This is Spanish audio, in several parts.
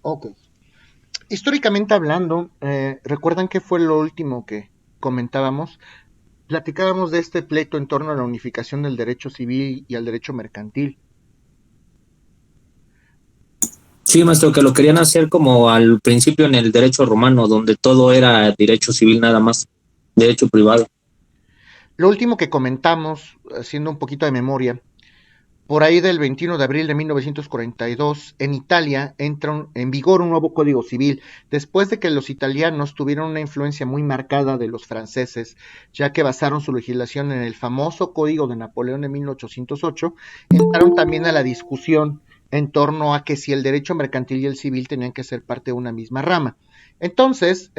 Ok. Históricamente hablando, ¿recuerdan qué fue lo último que comentábamos? Platicábamos de este pleito en torno a la unificación del derecho civil y al derecho mercantil. Sí, maestro, que lo querían hacer como al principio en el derecho romano, donde todo era derecho civil nada más, derecho privado. Lo último que comentamos, haciendo un poquito de memoria, por ahí del 21 de abril de 1942, en Italia entra en vigor un nuevo código civil, después de que los italianos tuvieron una influencia muy marcada de los franceses, ya que basaron su legislación en el famoso Código de Napoleón de 1808, entraron también a la discusión en torno a que si el derecho mercantil y el civil tenían que ser parte de una misma rama. Entonces,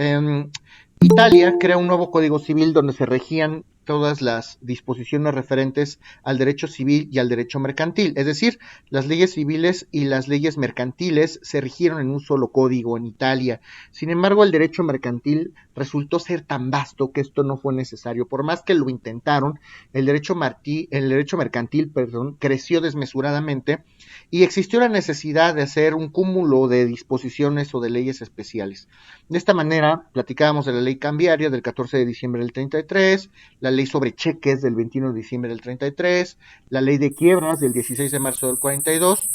Italia crea un nuevo código civil donde se regían todas las disposiciones referentes al derecho civil y al derecho mercantil. Es decir, las leyes civiles y las leyes mercantiles se rigieron en un solo código en Italia. Sin embargo, el derecho mercantil resultó ser tan vasto que esto no fue necesario. Por más que lo intentaron, el derecho mercantil creció desmesuradamente y existió la necesidad de hacer un cúmulo de disposiciones o de leyes especiales. De esta manera, platicábamos de la ley cambiaria del 14 de diciembre del 33, la ley sobre cheques del 21 de diciembre del 33, la ley de quiebras del 16 de marzo del 42,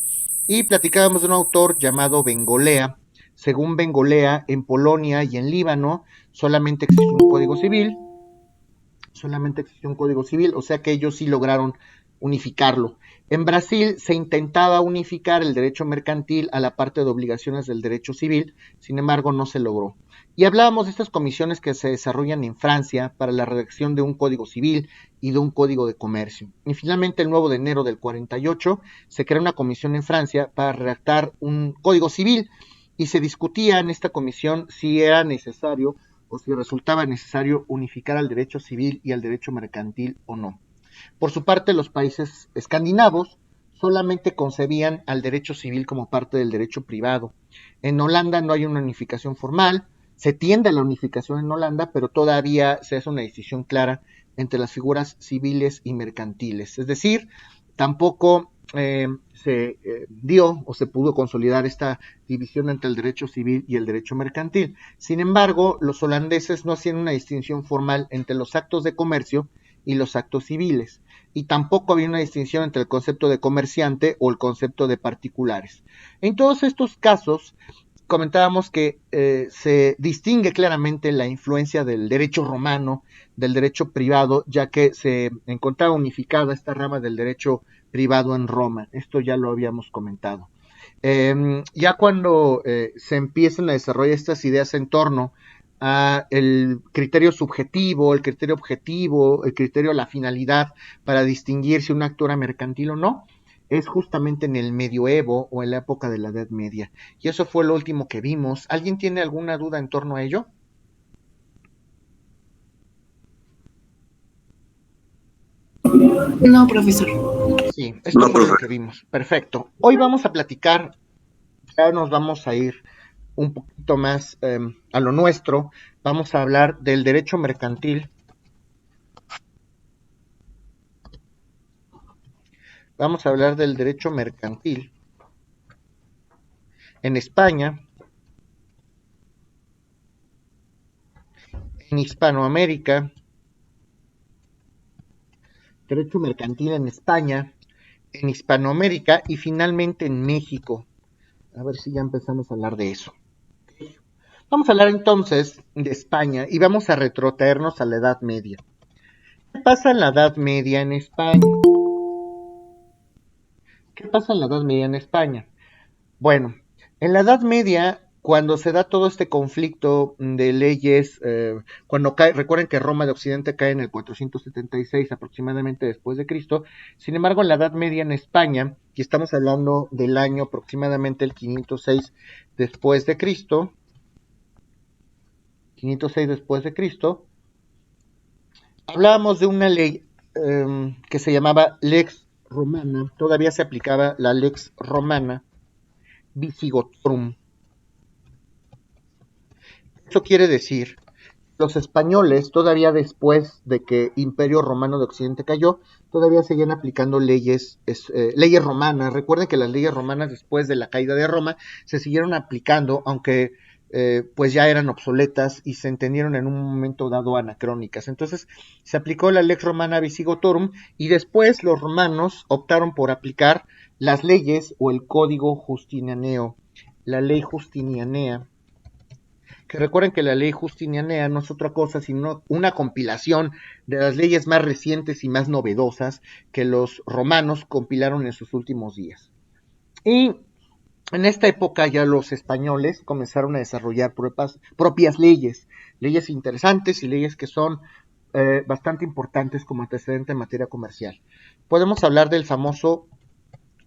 y platicábamos de un autor llamado Bengolea. Según Bengolea, en Polonia y en Líbano solamente existió un código civil, o sea que ellos sí lograron unificarlo. En Brasil se intentaba unificar el derecho mercantil a la parte de obligaciones del derecho civil, sin embargo no se logró. Y hablábamos de estas comisiones que se desarrollan en Francia para la redacción de un código civil y de un código de comercio. Y finalmente el 9 de enero del 48 se crea una comisión en Francia para redactar un código civil y se discutía en esta comisión si era necesario o si resultaba necesario unificar al derecho civil y al derecho mercantil o no. Por su parte, los países escandinavos solamente concebían al derecho civil como parte del derecho privado. En Holanda no hay una unificación formal, se tiende a la unificación en Holanda, pero todavía se hace una distinción clara entre las figuras civiles y mercantiles. Es decir, tampoco se dio o se pudo consolidar esta división entre el derecho civil y el derecho mercantil. Sin embargo, los holandeses no hacían una distinción formal entre los actos de comercio y los actos civiles, y tampoco había una distinción entre el concepto de comerciante o el concepto de particulares. En todos estos casos, comentábamos que se distingue claramente la influencia del derecho romano, del derecho privado, ya que se encontraba unificada esta rama del derecho privado en Roma. Esto ya lo habíamos comentado. Ya cuando se empiezan a desarrollar estas ideas en torno a el criterio subjetivo, el criterio objetivo, el criterio de la finalidad para distinguir si un acto era mercantil o no, es justamente en el medioevo o en la época de la Edad Media. Y eso fue lo último que vimos. ¿Alguien tiene alguna duda en torno a ello? No, profesor. Sí, esto fue lo que vimos. Perfecto. Hoy vamos a platicar, ya nos vamos a ir un poquito más a lo nuestro. Vamos a hablar del derecho mercantil. Vamos a hablar del derecho mercantil en España, en Hispanoamérica, derecho mercantil en España, en Hispanoamérica y finalmente en México. A ver si ya empezamos a hablar de eso. Vamos a hablar entonces de España y vamos a retrotraernos a la Edad Media. ¿Qué pasa en la Edad Media en España? ¿Qué pasa en la Edad Media en España? Bueno, en la Edad Media, cuando se da todo este conflicto de leyes, cuando cae, recuerden que Roma de Occidente cae en el 476 aproximadamente después de Cristo, sin embargo en la Edad Media en España, y estamos hablando del año aproximadamente el 506 después de Cristo, 506 después de Cristo, hablábamos de una ley que se llamaba Lex Romana, todavía se aplicaba la Lex Romana Visigotorum. Eso quiere decir los españoles, todavía después de que Imperio Romano de Occidente cayó, todavía seguían aplicando leyes romanas. Recuerden que las leyes romanas, después de la caída de Roma, se siguieron aplicando, aunque pues ya eran obsoletas y se entendieron en un momento dado anacrónicas. Entonces se aplicó la Lex Romana Visigotorum y después los romanos optaron por aplicar las leyes o el Código Justinianeo, la Ley Justinianea, que recuerden que la ley Justinianea no es otra cosa sino una compilación de las leyes más recientes y más novedosas que los romanos compilaron en sus últimos días. Y en esta época ya los españoles comenzaron a desarrollar propias leyes, leyes interesantes y leyes que son bastante importantes como antecedente en materia comercial. Podemos hablar del famoso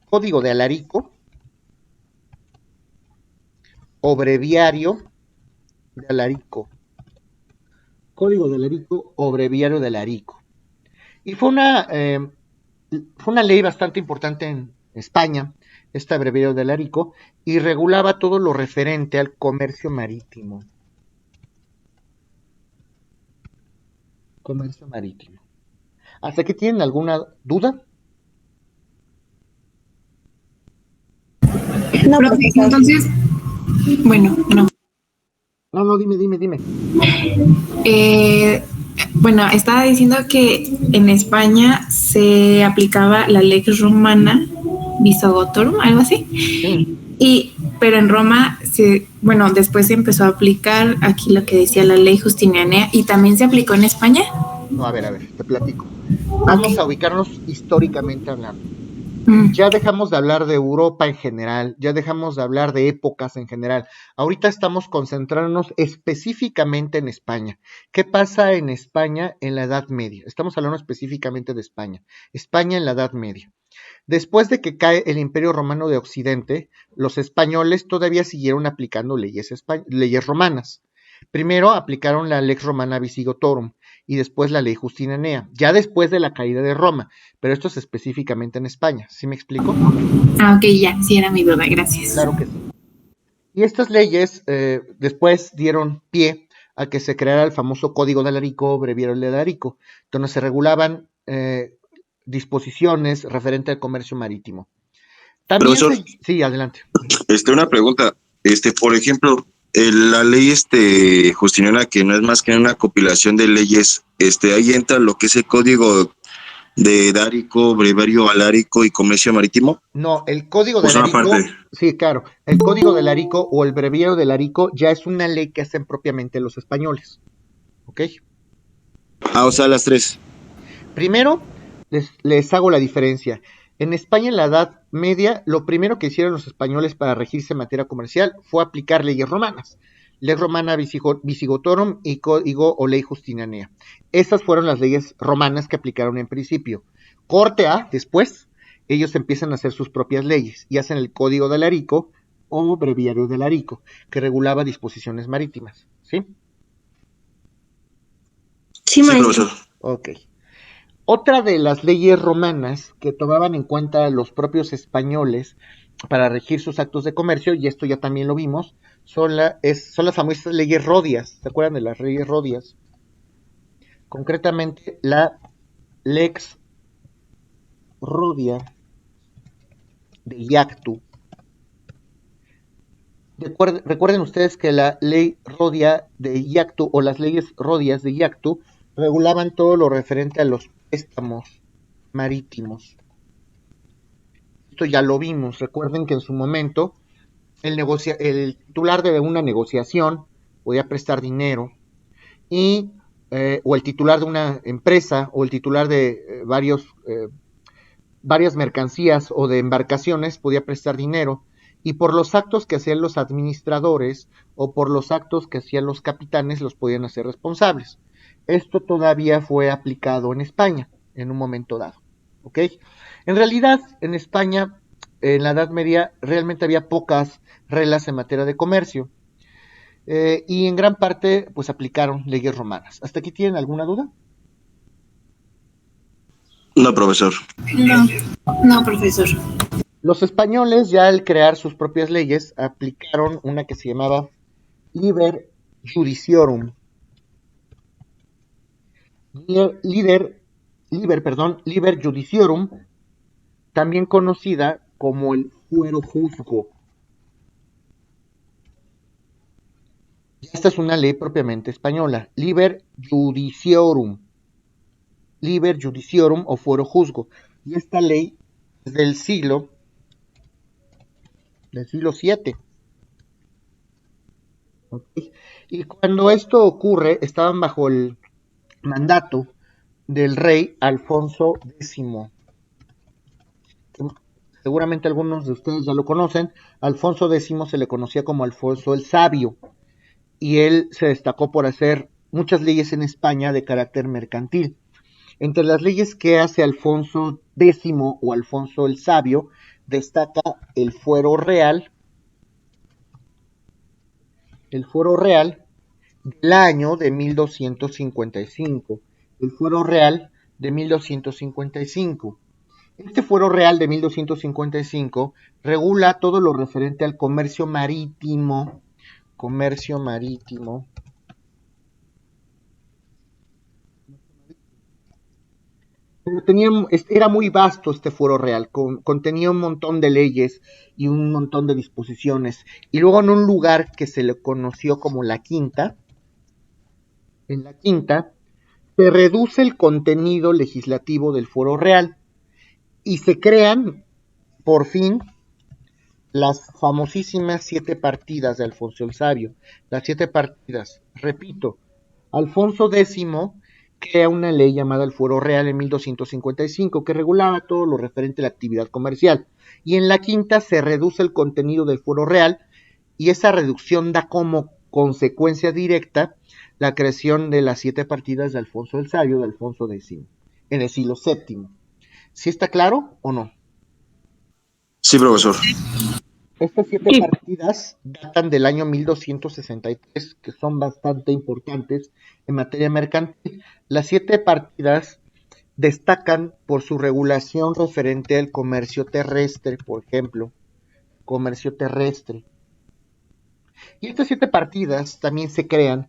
Código de Alarico o Breviario de Alarico. Código de Alarico o Breviario de Alarico. Y fue una ley bastante importante en España, esta Breviario de Alarico, y regulaba todo lo referente al comercio marítimo. Comercio marítimo. ¿Hasta aquí tienen alguna duda? No, profe, entonces, bueno, no. No, dime. Bueno, estaba diciendo que en España se aplicaba la Lex Romana Visigotorum, algo así. Sí. Pero en Roma, después se empezó a aplicar aquí lo que decía la ley Justinianea y también se aplicó en España. No, a ver, te platico. Vamos a ubicarnos históricamente hablando. Ya dejamos de hablar de Europa en general, ya dejamos de hablar de épocas en general. Ahorita estamos concentrándonos específicamente en España. ¿Qué pasa en España en la Edad Media? Estamos hablando específicamente de España. España en la Edad Media. Después de que cae el Imperio Romano de Occidente, los españoles todavía siguieron aplicando leyes romanas. Primero aplicaron la Lex Romana Visigotorum y después la Ley Justinianea, ya después de la caída de Roma, pero esto es específicamente en España. ¿Sí me explico? Ok, ya, sí era mi duda, gracias. Claro que sí. Y estas leyes después dieron pie a que se creara el famoso Código de Alarico, Breviario de Alarico, donde se regulaban disposiciones referente al comercio marítimo. También Profesor, sí, adelante. una pregunta. Por ejemplo, la ley Justiniana, que no es más que una compilación de leyes, ahí entra lo que es el código de Dárico, Breviario Alárico y Comercio Marítimo. No, el Código de ¿O son Alarico, aparte? sí, claro, el Código de Alarico o el Breviario de Alarico ya es una ley que hacen propiamente los españoles. ¿Ok? O sea, las tres. Primero, les hago la diferencia. En España, en la Edad Media, lo primero que hicieron los españoles para regirse en materia comercial fue aplicar leyes romanas. Lex Romana Visigotorum y Código o Ley Justinianea. Esas fueron las leyes romanas que aplicaron en principio. Corte A, después, ellos empiezan a hacer sus propias leyes y hacen el Código de Alarico o Breviario de Alarico, que regulaba disposiciones marítimas. ¿Sí? Sí, maestro. Profesor. Ok. Otra de las leyes romanas que tomaban en cuenta los propios españoles para regir sus actos de comercio, y esto ya también lo vimos, son las famosas leyes rodias. ¿Se acuerdan de las leyes rodias? Concretamente, la Lex Rodia de Iactu. Recuerden ustedes que la ley Rodia de Iactu o las leyes rodias de Iactu regulaban todo lo referente a los préstamos marítimos. Esto ya lo vimos. Recuerden que en su momento el titular de una negociación podía prestar dinero o el titular de una empresa o el titular de varias mercancías o de embarcaciones podía prestar dinero y por los actos que hacían los administradores o por los actos que hacían los capitanes los podían hacer responsables. Esto todavía fue aplicado en España en un momento dado. ¿Ok? En realidad, en España, en la Edad Media, realmente había pocas reglas en materia de comercio y en gran parte, pues aplicaron leyes romanas. ¿Hasta aquí tienen alguna duda? No, profesor. No, profesor. Los españoles, ya al crear sus propias leyes, aplicaron una que se llamaba Liber Judiciorum. Liber Judiciorum, también conocida como el fuero juzgo. Esta es una ley propiamente española, Liber Judiciorum o fuero juzgo. Y esta ley es del siglo VII. ¿Okay? Y cuando esto ocurre, estaban bajo el mandato del rey Alfonso X. Seguramente algunos de ustedes ya lo conocen. Alfonso X se le conocía como Alfonso el Sabio, y él se destacó por hacer muchas leyes en España de carácter mercantil. Entre las leyes que hace Alfonso X o Alfonso el Sabio, destaca el fuero real del año de 1255. El fuero real de 1255. Este fuero real de 1255 regula todo lo referente al comercio marítimo. Pero era muy vasto este fuero real, contenía un montón de leyes y un montón de disposiciones. Y luego en un lugar que se le conoció como la Quinta, en la Quinta se reduce el contenido legislativo del fuero real y se crean, por fin, las famosísimas 7 partidas de Alfonso el Sabio. Las 7 partidas, repito, Alfonso X crea una ley llamada el Fuero Real en 1255 que regulaba todo lo referente a la actividad comercial. Y en la Quinta se reduce el contenido del Fuero Real, y esa reducción da como consecuencia directa la creación de las 7 partidas de Alfonso el Sabio de Alfonso X en el siglo VII. ¿Sí está claro o no? Sí, profesor. Estas 7 partidas datan del año 1263, que son bastante importantes en materia mercantil. Las 7 partidas destacan por su regulación referente al comercio terrestre, por ejemplo, comercio terrestre. Y estas 7 partidas también se crean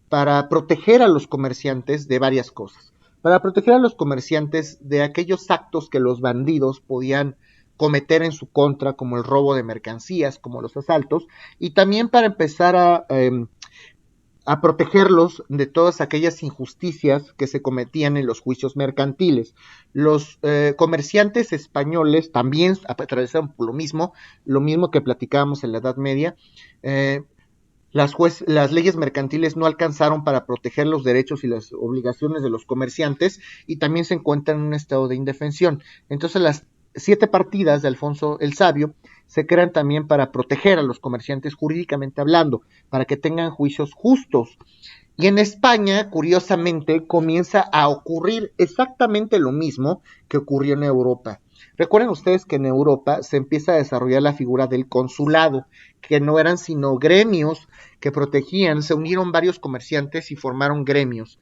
para proteger a los comerciantes de varias cosas. Para proteger a los comerciantes de aquellos actos que los bandidos podían cometer en su contra, como el robo de mercancías, como los asaltos, y también para empezar a protegerlos de todas aquellas injusticias que se cometían en los juicios mercantiles. Los comerciantes españoles también atravesaron por lo mismo que platicábamos en la Edad Media. Las leyes mercantiles no alcanzaron para proteger los derechos y las obligaciones de los comerciantes, y también se encuentran en un estado de indefensión. Entonces las 7 partidas de Alfonso el Sabio se crean también para proteger a los comerciantes jurídicamente hablando, para que tengan juicios justos. Y en España, curiosamente, comienza a ocurrir exactamente lo mismo que ocurrió en Europa. Recuerden ustedes que en Europa se empieza a desarrollar la figura del consulado, que no eran sino gremios que protegían. Se unieron varios comerciantes y formaron gremios.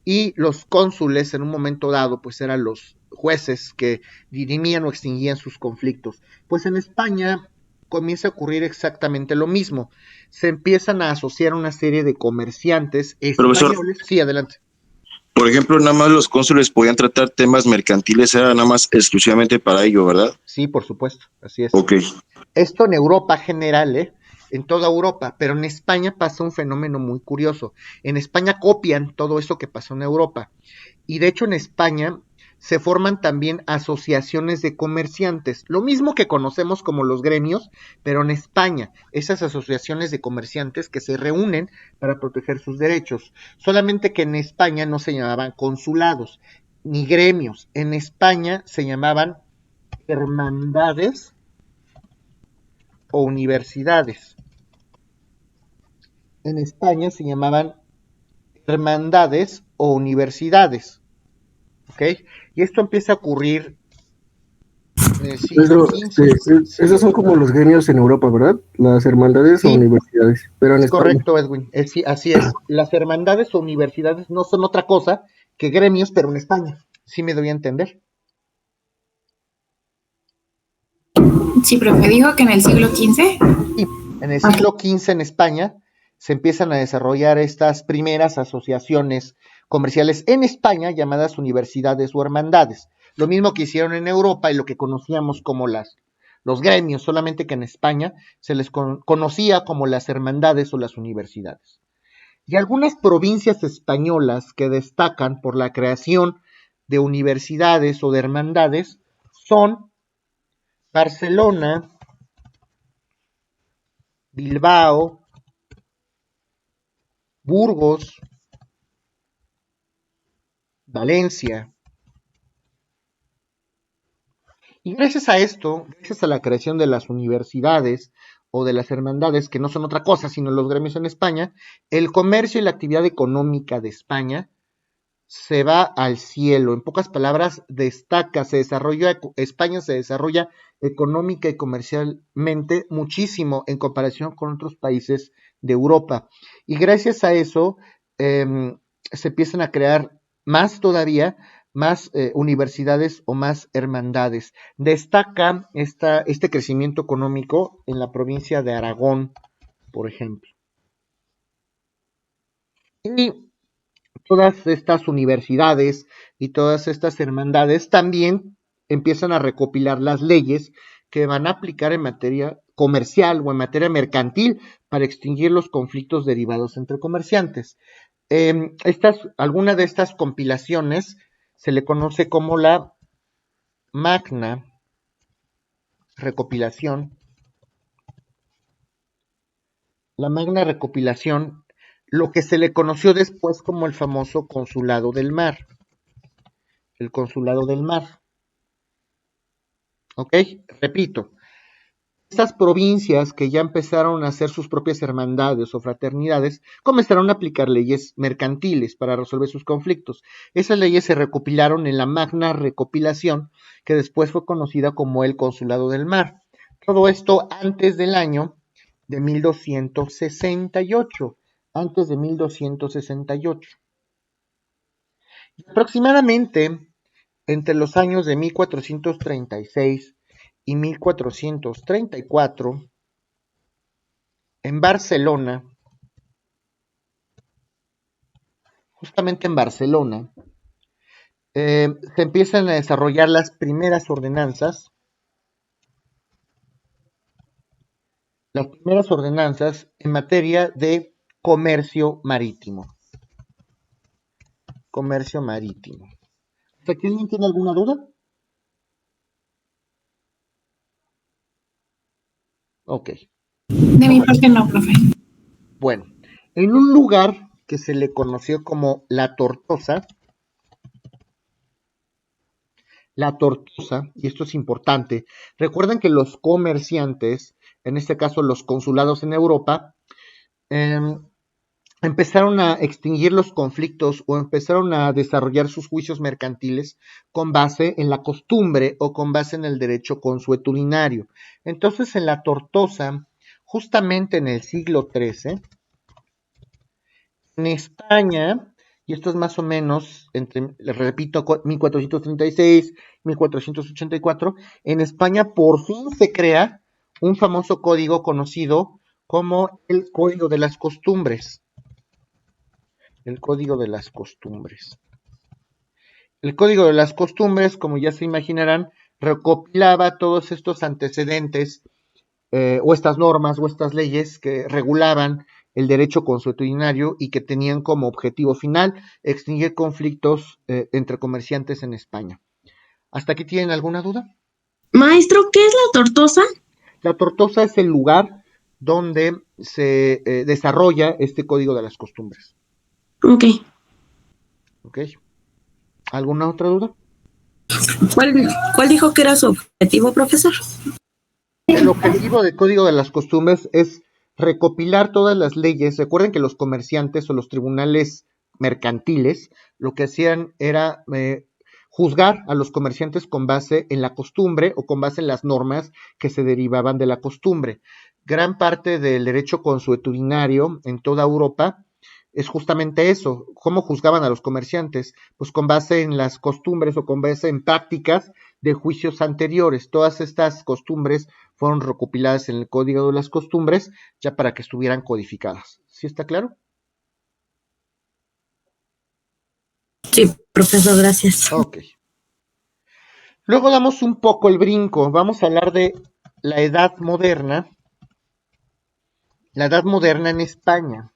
Y los cónsules, en un momento dado, pues eran los jueces que dirimían o extinguían sus conflictos. Pues en España comienza a ocurrir exactamente lo mismo. Se empiezan a asociar una serie de comerciantes españoles. Profesor, sí, adelante. Por ejemplo, nada más los cónsules podían tratar temas mercantiles, era nada más exclusivamente para ello, ¿verdad? Sí, por supuesto, así es. Ok. Esto en Europa general, en toda Europa, pero en España pasa un fenómeno muy curioso. En España copian todo eso que pasó en Europa, y de hecho en España se forman también asociaciones de comerciantes, lo mismo que conocemos como los gremios, pero en España, esas asociaciones de comerciantes que se reúnen para proteger sus derechos. Solamente que en España no se llamaban consulados ni gremios, en España se llamaban hermandades o universidades. En España se llamaban hermandades o universidades. ¿Ok? Y esto empieza a ocurrir en el siglo XV. Esos son como los gremios en Europa, ¿verdad? Las hermandades o universidades. Pero en es correcto, Edwin. Así es. Las hermandades o universidades no son otra cosa que gremios, pero en España. ¿Sí me doy a entender? Sí, profe, dijo que en el siglo XV. Sí, en el siglo XV en España se empiezan a desarrollar estas primeras asociaciones comerciales en España llamadas universidades o hermandades. Lo mismo que hicieron en Europa y lo que conocíamos como los gremios, solamente que en España se les conocía como las hermandades o las universidades. Y algunas provincias españolas que destacan por la creación de universidades o de hermandades son Barcelona, Bilbao, Burgos, Valencia. Y gracias a esto, gracias a la creación de las universidades o de las hermandades, que no son otra cosa sino los gremios en España, el comercio y la actividad económica de España se va al cielo. En pocas palabras, destaca, España se desarrolla económica y comercialmente muchísimo en comparación con otros países de Europa. Y gracias a eso se empiezan a crear más todavía, más universidades o más hermandades. Destaca este crecimiento económico en la provincia de Aragón, por ejemplo. Y todas estas universidades y todas estas hermandades también empiezan a recopilar las leyes que van a aplicar en materia comercial o en materia mercantil para extinguir los conflictos derivados entre comerciantes. Alguna de estas compilaciones se le conoce como la Magna Recopilación. La Magna Recopilación, lo que se le conoció después como el famoso Consulado del Mar. El Consulado del Mar. ¿Ok? Repito, estas provincias que ya empezaron a hacer sus propias hermandades o fraternidades, comenzaron a aplicar leyes mercantiles para resolver sus conflictos. Esas leyes se recopilaron en la Magna Recopilación, que después fue conocida como el Consulado del Mar. Todo esto antes del año de 1268. Antes de 1268. Y aproximadamente entre los años de 1436 y 1434, en Barcelona, justamente en Barcelona, se empiezan a desarrollar las primeras ordenanzas. Las primeras ordenanzas en materia de comercio marítimo. Comercio marítimo. ¿Hasta aquí alguien tiene alguna duda? Ok. De mi parte no, profe. Bueno, en un lugar que se le conoció como La Tortosa, y esto es importante, recuerden que los comerciantes, en este caso los consulados en Europa, empezaron a extinguir los conflictos o empezaron a desarrollar sus juicios mercantiles con base en la costumbre o con base en el derecho consuetudinario. Entonces, en La Tortosa, justamente en el siglo XIII, en España, y esto es más o menos entre, les repito, 1436, 1484, en España por fin se crea un famoso código conocido como el Código de las Costumbres. El Código de las Costumbres. El Código de las Costumbres, como ya se imaginarán, recopilaba todos estos antecedentes o estas normas o estas leyes que regulaban el derecho consuetudinario y que tenían como objetivo final extinguir conflictos entre comerciantes en España. ¿Hasta aquí tienen alguna duda? Maestro, ¿qué es la Tortosa? La Tortosa es el lugar donde se desarrolla este Código de las Costumbres. Ok. ¿Ok? ¿Alguna otra duda? ¿Cuál dijo que era su objetivo, profesor? El objetivo del Código de las Costumbres es recopilar todas las leyes. Recuerden que los comerciantes o los tribunales mercantiles lo que hacían era juzgar a los comerciantes con base en la costumbre o con base en las normas que se derivaban de la costumbre. Gran parte del derecho consuetudinario en toda Europa es justamente eso. ¿Cómo juzgaban a los comerciantes? Pues con base en las costumbres o con base en prácticas de juicios anteriores. Todas estas costumbres fueron recopiladas en el Código de las Costumbres ya para que estuvieran codificadas. ¿Sí está claro? Sí, profesor, gracias. Ok. Luego damos un poco el brinco. Vamos a hablar de la Edad Moderna. La Edad Moderna en España.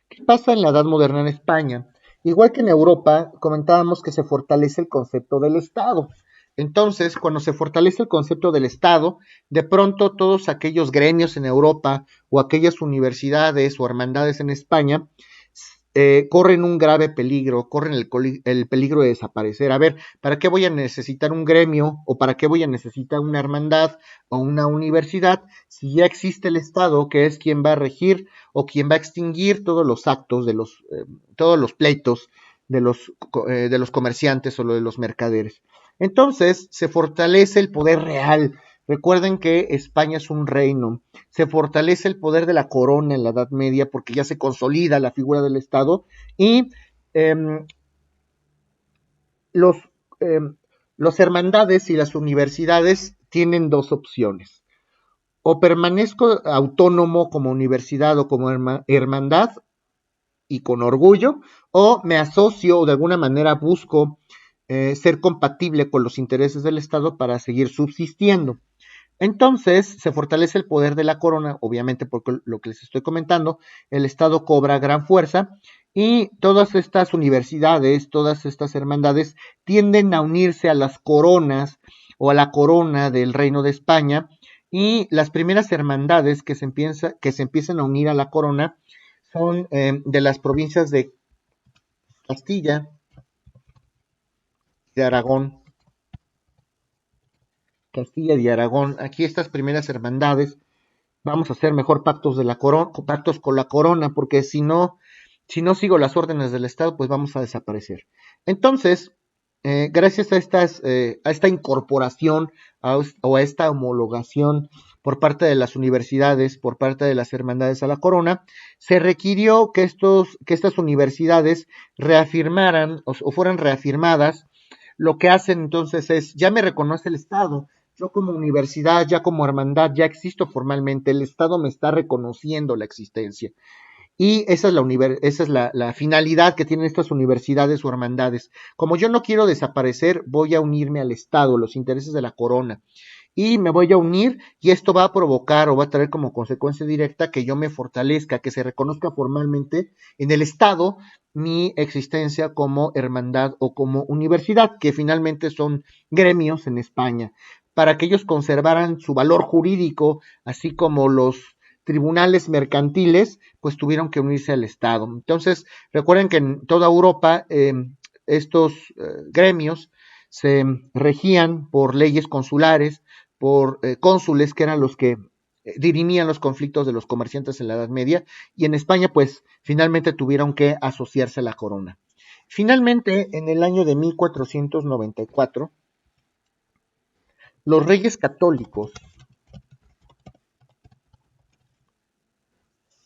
¿Qué pasa en la Edad Moderna en España? Igual que en Europa, comentábamos que se fortalece el concepto del Estado. Entonces, cuando se fortalece el concepto del Estado, de pronto todos aquellos gremios en Europa o aquellas universidades o hermandades en España corren un grave peligro, corren el peligro de desaparecer. A ver, ¿para qué voy a necesitar un gremio o para qué voy a necesitar una hermandad o una universidad si ya existe el Estado, que es quien va a regir o quien va a extinguir todos los actos todos los pleitos de los comerciantes o de los mercaderes? Entonces se fortalece el poder real. Recuerden que España es un reino. Se fortalece el poder de la corona en la Edad Media porque ya se consolida la figura del Estado y los, eh, los hermandades y las universidades tienen dos opciones. O permanezco autónomo como universidad o como hermandad y con orgullo, o me asocio o de alguna manera busco ser compatible con los intereses del Estado para seguir subsistiendo. Entonces se fortalece el poder de la corona, obviamente porque lo que les estoy comentando, el Estado cobra gran fuerza y todas estas universidades, todas estas hermandades tienden a unirse a las coronas o a la corona del Reino de España y las primeras hermandades que se empiezan a unir a la corona son de las provincias de Castilla, de Aragón, Castilla y Aragón. Aquí estas primeras hermandades, vamos a hacer mejor pactos pactos con la corona, porque si no sigo las órdenes del Estado, pues vamos a desaparecer. Entonces, gracias a esta incorporación o a esta homologación por parte de las universidades, por parte de las hermandades a la corona, se requirió que estas universidades reafirmaran o fueran reafirmadas. Lo que hacen entonces es, ya me reconoce el Estado, yo como universidad, ya como hermandad, ya existo formalmente, el Estado me está reconociendo la existencia. Y esa es la finalidad que tienen estas universidades o hermandades. Como yo no quiero desaparecer, voy a unirme al Estado, los intereses de la corona. Y me voy a unir y esto va a provocar o va a traer como consecuencia directa que yo me fortalezca, que se reconozca formalmente en el Estado mi existencia como hermandad o como universidad, que finalmente son gremios en España, para que ellos conservaran su valor jurídico, así como los tribunales mercantiles, pues tuvieron que unirse al Estado. Entonces, recuerden que en toda Europa estos gremios se regían por leyes consulares, por cónsules que eran los que dirimían los conflictos de los comerciantes en la Edad Media, y en España pues finalmente tuvieron que asociarse a la corona. Finalmente, en el año de 1494, los reyes católicos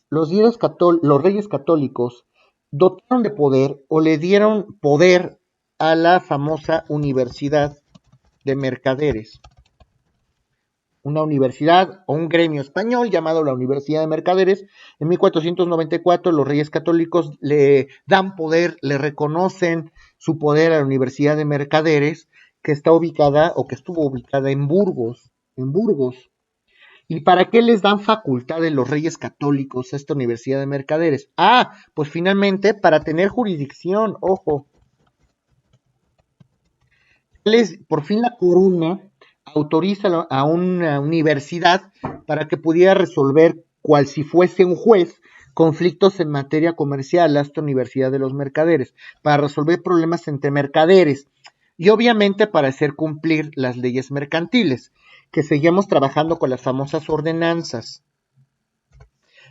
los reyes católicos dotaron de poder o le dieron poder a la famosa Universidad de Mercaderes. Una universidad o un gremio español llamado la Universidad de Mercaderes. En 1494 los reyes católicos le dan poder, le reconocen su poder a la Universidad de Mercaderes, que está ubicada o que estuvo ubicada en Burgos. ¿Y para qué les dan facultades los reyes católicos a esta Universidad de Mercaderes? Pues finalmente para tener jurisdicción, ojo. Por fin la corona autoriza a una universidad para que pudiera resolver, cual si fuese un juez, conflictos en materia comercial a esta Universidad de los Mercaderes, para resolver problemas entre mercaderes y obviamente para hacer cumplir las leyes mercantiles, que seguimos trabajando con las famosas ordenanzas.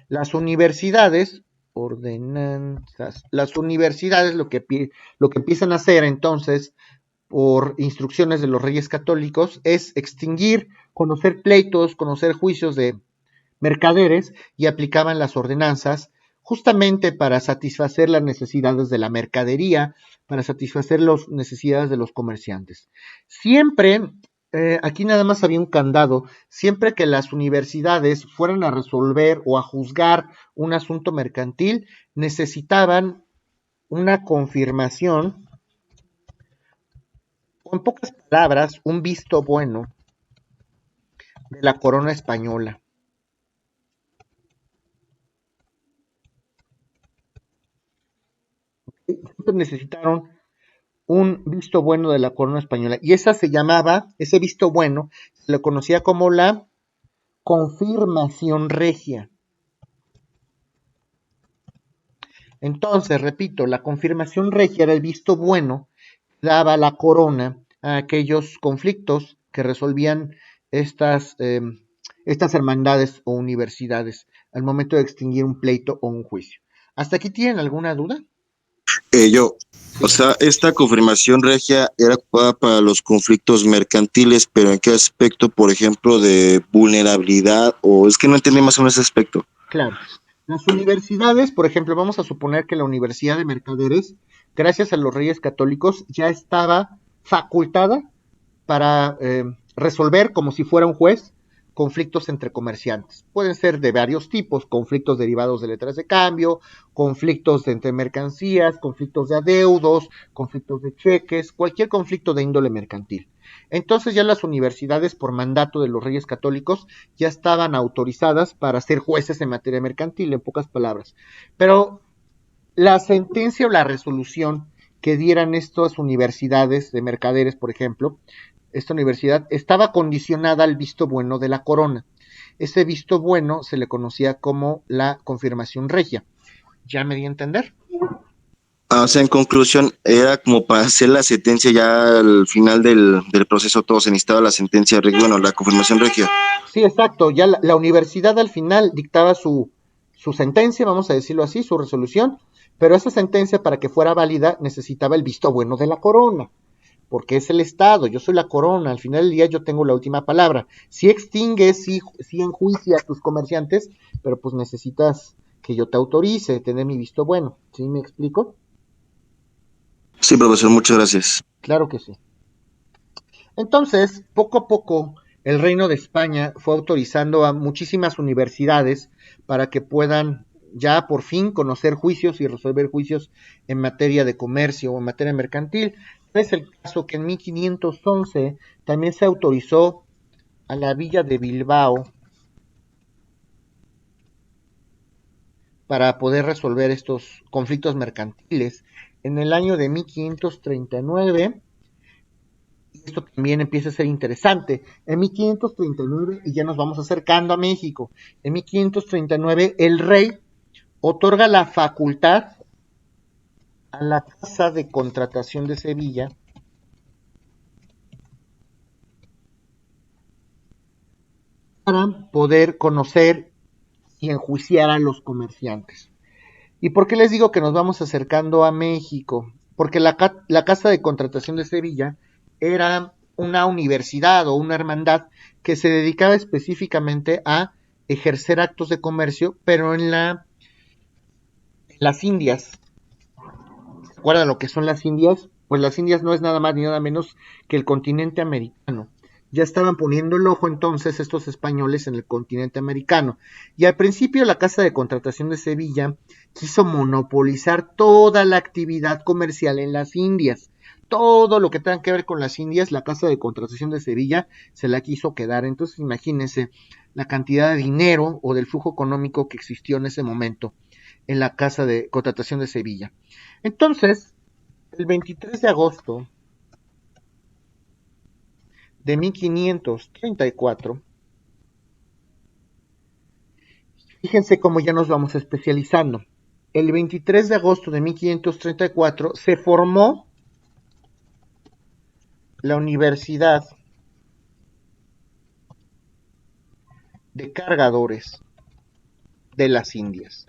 Las universidades lo que empiezan a hacer entonces, por instrucciones de los reyes católicos, es extinguir, conocer pleitos, conocer juicios de mercaderes y aplicaban las ordenanzas justamente para satisfacer las necesidades de la mercadería, para satisfacer las necesidades de los comerciantes. Siempre, aquí nada más había un candado, siempre que las universidades fueran a resolver o a juzgar un asunto mercantil, necesitaban una confirmación, o en pocas palabras, un visto bueno de la corona española. Entonces necesitaron un visto bueno de la corona española, y ese visto bueno se le conocía como la confirmación regia. Entonces, repito, la confirmación regia era el visto bueno que daba la corona a aquellos conflictos que resolvían estas hermandades o universidades al momento de extinguir un pleito o un juicio. ¿Hasta aquí tienen alguna duda? O sea, esta confirmación regia era ocupada para los conflictos mercantiles, pero ¿en qué aspecto, por ejemplo, de vulnerabilidad? O es que no entendí más o menos ese aspecto. Claro. Las universidades, por ejemplo, vamos a suponer que la Universidad de Mercaderes, gracias a los Reyes Católicos, ya estaba facultada para resolver, como si fuera un juez, conflictos entre comerciantes. Pueden ser de varios tipos: conflictos derivados de letras de cambio, conflictos entre mercancías, conflictos de adeudos, conflictos de cheques, cualquier conflicto de índole mercantil. Entonces ya las universidades, por mandato de los Reyes Católicos, ya estaban autorizadas para ser jueces en materia mercantil, en pocas palabras. Pero la sentencia o la resolución que dieran estas universidades de mercaderes, por ejemplo, esta universidad estaba condicionada al visto bueno de la corona. Ese visto bueno se le conocía como la confirmación regia. ¿Ya me di a entender? O sea, en conclusión, era como para hacer la sentencia ya al final del proceso, todo se necesitaba la sentencia regia, bueno, la confirmación regia. Sí, exacto. Ya la universidad al final dictaba su sentencia, vamos a decirlo así, su resolución, pero esa sentencia, para que fuera válida, necesitaba el visto bueno de la corona, porque es el Estado, yo soy la corona, al final del día yo tengo la última palabra. Si extingues, si enjuicias a tus comerciantes, pero pues necesitas que yo te autorice, tener mi visto bueno. ¿Sí me explico? Sí, profesor, muchas gracias. Claro que sí. Entonces, poco a poco, el Reino de España fue autorizando a muchísimas universidades para que puedan ya por fin conocer juicios y resolver juicios en materia de comercio o en materia mercantil. Es el caso que en 1511 también se autorizó a la villa de Bilbao para poder resolver estos conflictos mercantiles. En el año de 1539, esto también empieza a ser interesante, en 1539, y ya nos vamos acercando a México, en 1539 el rey otorga la facultad a la Casa de Contratación de Sevilla para poder conocer y enjuiciar a los comerciantes. ¿Y por qué les digo que nos vamos acercando a México? Porque la Casa de Contratación de Sevilla era una universidad o una hermandad que se dedicaba específicamente a ejercer actos de comercio, pero en las Indias. ¿Se acuerdan lo que son las Indias? Pues las Indias no es nada más ni nada menos que el continente americano. Ya estaban poniendo el ojo entonces estos españoles en el continente americano. Y al principio la Casa de Contratación de Sevilla quiso monopolizar toda la actividad comercial en las Indias. Todo lo que tenga que ver con las Indias, la Casa de Contratación de Sevilla se la quiso quedar. Entonces imagínense la cantidad de dinero o del flujo económico que existió en ese momento en la Casa de Contratación de Sevilla. Entonces, el 23 de agosto de 1534, fíjense cómo ya nos vamos especializando. El 23 de agosto de 1534 se formó la Universidad de Cargadores de las Indias.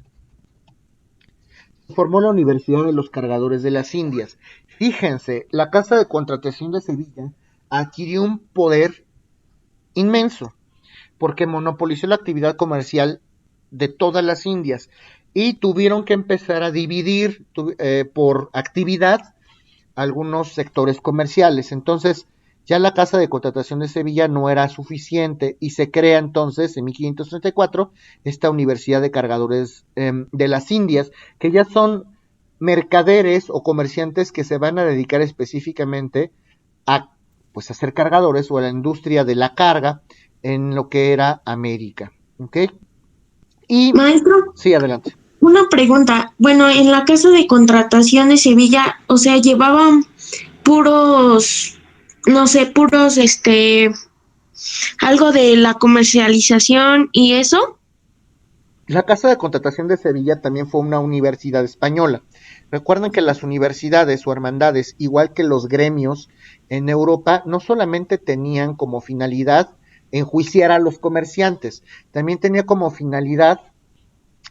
Se formó la Universidad de los Cargadores de las Indias. Fíjense, la Casa de Contratación de Sevilla adquirió un poder inmenso, porque monopolizó la actividad comercial de todas las Indias y tuvieron que empezar a dividir por actividad algunos sectores comerciales. Entonces ya la Casa de Contratación de Sevilla no era suficiente y se crea entonces en 1534 esta Universidad de Cargadores de las Indias, que ya son mercaderes o comerciantes que se van a dedicar específicamente a pues a ser cargadores o a la industria de la carga en lo que era América. ¿Ok? Y Maestro, sí, adelante. una pregunta. Bueno, en la casa de contratación de Sevilla, o sea, llevaban puros, no sé, puros, algo de la comercialización y eso. La Casa de Contratación de Sevilla también fue una universidad española. Recuerden que las universidades o hermandades, igual que los gremios en Europa, no solamente tenían como finalidad enjuiciar a los comerciantes, también tenía como finalidad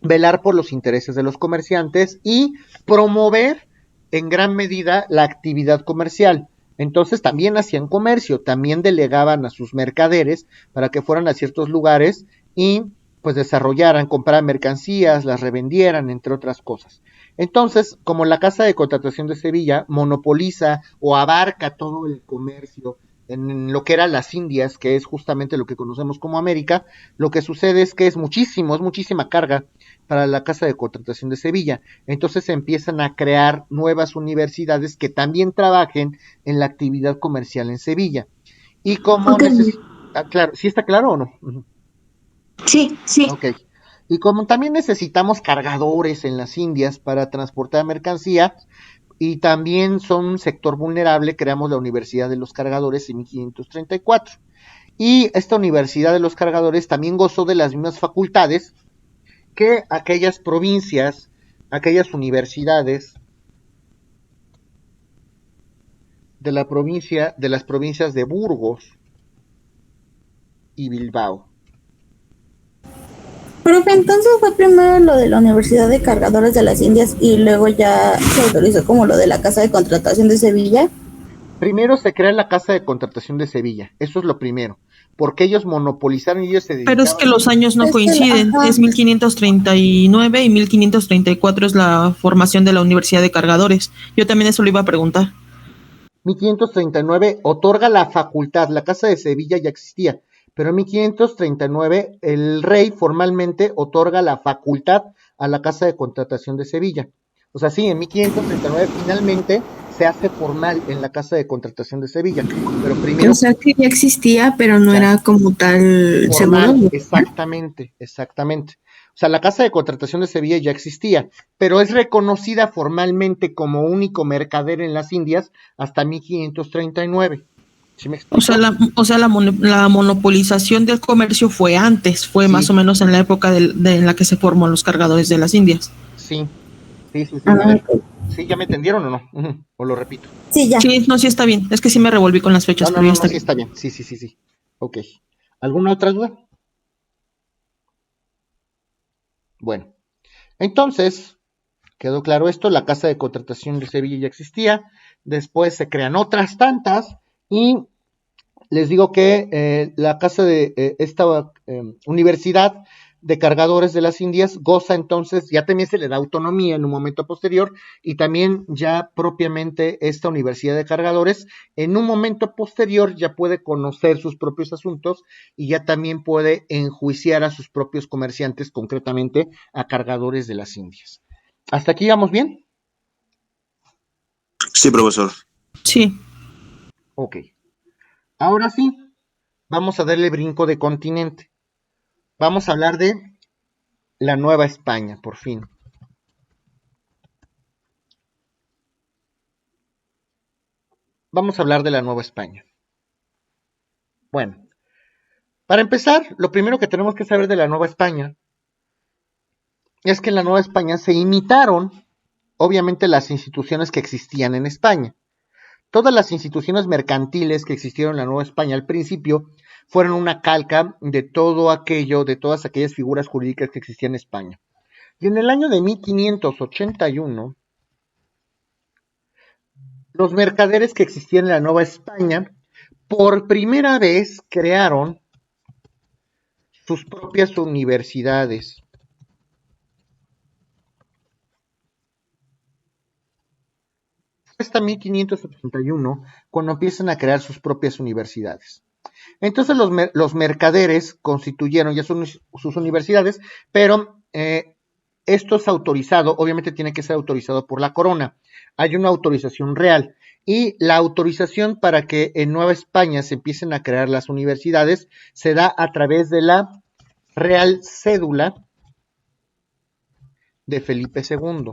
velar por los intereses de los comerciantes y promover en gran medida la actividad comercial. Entonces también hacían comercio, también delegaban a sus mercaderes para que fueran a ciertos lugares y pues desarrollaran, compraran mercancías, las revendieran, entre otras cosas. Entonces, como la Casa de Contratación de Sevilla monopoliza o abarca todo el comercio en lo que eran las Indias, que es justamente lo que conocemos como América, lo que sucede es que es muchísima carga para la Casa de Contratación de Sevilla. Entonces se empiezan a crear nuevas universidades que también trabajen en la actividad comercial en Sevilla. Y como Ok. claro, ¿sí está claro o no? Uh-huh. Sí, sí. Ok. Y como también necesitamos cargadores en las Indias para transportar mercancía, y también son un sector vulnerable, creamos la Universidad de los Cargadores en 1534. Y esta Universidad de los Cargadores también gozó de las mismas facultades que aquellas provincias, aquellas universidades de las provincias de Burgos y Bilbao. Profe, entonces fue primero lo de la Universidad de Cargadores de las Indias y luego ya se autorizó como lo de la Casa de Contratación de Sevilla. Primero se crea la Casa de Contratación de Sevilla, eso es lo primero, porque ellos monopolizaron y ellos se dedicaban. Pero es que los años no coinciden, es 1539 y 1534 es la formación de la Universidad de Cargadores. Yo también eso lo iba a preguntar. 1539 otorga la facultad, la Casa de Sevilla ya existía, pero en 1539 el rey formalmente otorga la facultad a la Casa de Contratación de Sevilla. O sea, sí, en 1539 finalmente se hace formal en la Casa de Contratación de Sevilla, pero primero... O sea que ya existía, pero no era como tal formal, seguro. exactamente. O sea, la Casa de Contratación de Sevilla ya existía, pero es reconocida formalmente como único mercader en las Indias hasta 1539. ¿Sí me explico? La monopolización del comercio fue antes, fue Sí. más o menos en la época en la que se formó los cargadores de las Indias. Sí. Ah, ok. ¿Sí, ya me entendieron o no? Uh-huh. O lo repito. Sí, ya. Sí, no, sí está bien. Es que sí me revolví con las fechas, pero ya está Sí bien. está bien. Sí. Ok. ¿Alguna otra duda? Bueno, entonces, quedó claro esto, la Casa de Contratación de Sevilla ya existía, después se crean otras tantas y les digo que la casa de esta Universidad de Cargadores de las Indias goza entonces, ya también se le da autonomía en un momento posterior y también ya propiamente esta Universidad de Cargadores en un momento posterior ya puede conocer sus propios asuntos y ya también puede enjuiciar a sus propios comerciantes, concretamente a Cargadores de las Indias. ¿Hasta aquí vamos bien? Sí, profesor. Sí. Ok. Ahora sí, vamos a darle brinco de continente. Vamos a hablar de la Nueva España, por fin. Vamos a hablar de la Nueva España. Bueno, para empezar, lo primero que tenemos que saber de la Nueva España es que en la Nueva España se imitaron, obviamente, las instituciones que existían en España. Todas las instituciones mercantiles que existieron en la Nueva España al principio fueron una calca de todo aquello, de todas aquellas figuras jurídicas que existían en España. Y en el año de 1581, los mercaderes que existían en la Nueva España, por primera vez crearon sus propias universidades. Hasta 1581, cuando empiezan a crear sus propias universidades. Entonces los mercaderes constituyeron ya sus universidades, pero esto es autorizado, obviamente tiene que ser autorizado por la corona. Hay una autorización real. Y la autorización para que en Nueva España se empiecen a crear las universidades se da a través de la Real Cédula de Felipe II.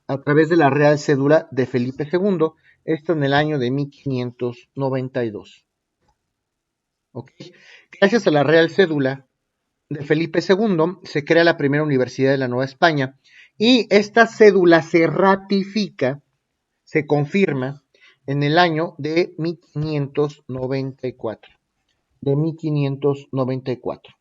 A través de la Real Cédula de Felipe II, esto en el año de 1592. ¿Okay? Gracias a la Real Cédula de Felipe II se crea la primera universidad de la Nueva España y esta cédula se ratifica, se confirma en el año de 1594. De 1594.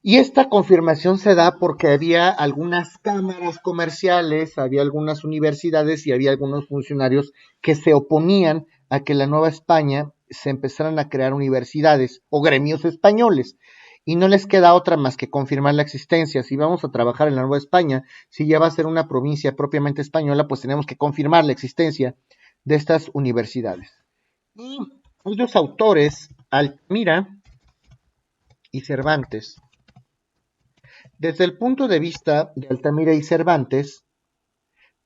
Y esta confirmación se da porque había algunas cámaras comerciales, había algunas universidades y había algunos funcionarios que se oponían a que la Nueva España se empezaran a crear universidades o gremios españoles. Y no les queda otra más que confirmar la existencia. Si vamos a trabajar en la Nueva España, si ya va a ser una provincia propiamente española, pues tenemos que confirmar la existencia de estas universidades. Y hay dos autores, Altamira y Cervantes. Desde el punto de vista de Altamira y Cervantes,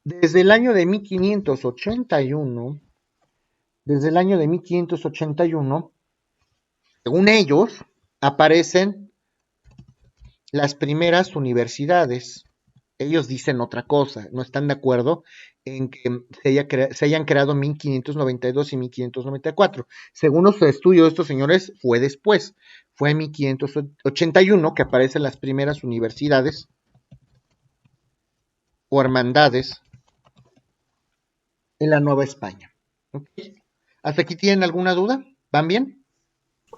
desde el año de 1581, según ellos, aparecen las primeras universidades. Ellos dicen otra cosa, no están de acuerdo en que se hayan creado en 1592 y 1594. Según los estudios de estos señores, fue después. Fue en 1581 que aparecen las primeras universidades o hermandades en la Nueva España. ¿Okay? ¿Hasta aquí tienen alguna duda? ¿Van bien?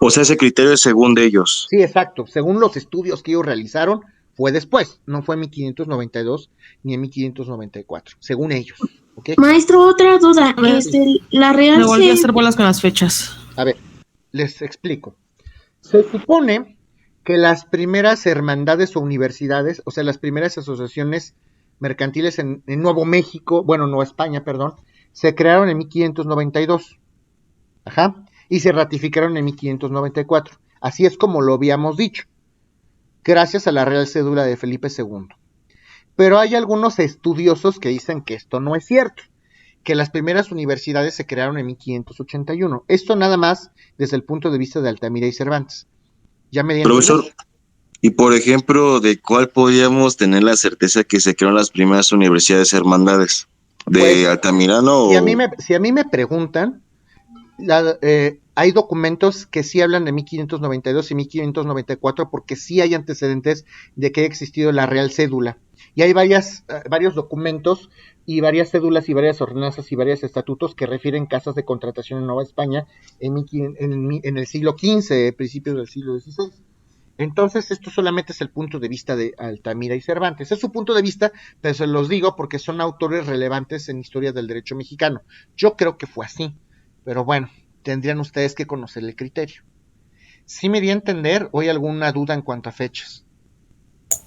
O sea, ese criterio es según de ellos. Sí, exacto. Según los estudios que ellos realizaron, fue después. No fue en 1592 ni en 1594, según ellos. ¿Okay? Maestro, otra duda. La Real Me volví a hacer bolas con las fechas. A ver, les explico. Se supone que las primeras hermandades o universidades, o sea, las primeras asociaciones mercantiles en Nuevo México, bueno, Nueva España, perdón, se crearon en 1592. Ajá. Y se ratificaron en 1594. Así es como lo habíamos dicho, gracias a la Real Cédula de Felipe II. Pero hay algunos estudiosos que dicen que esto no es cierto, que las primeras universidades se crearon en 1581. Esto nada más desde el punto de vista de Altamira y Cervantes. ¿Ya me dieron? Profesor, y por ejemplo, ¿de cuál podríamos tener la certeza que se crearon las primeras universidades hermandades? ¿De Pues, Altamirano si o...? a mí me preguntan, hay documentos que sí hablan de 1592 y 1594 porque sí hay antecedentes de que haya existido la Real Cédula. Y hay varios documentos y varias cédulas y varias ordenanzas y varios estatutos que refieren casas de contratación en Nueva España en el siglo XV, principios del siglo XVI. Entonces, esto solamente es el punto de vista de Altamira y Cervantes. Es su punto de vista, pero se los digo porque son autores relevantes en historia del derecho mexicano. Yo creo que fue así, pero bueno, tendrían ustedes que conocer el criterio. ¿Sí me di a entender o hay alguna duda en cuanto a fechas?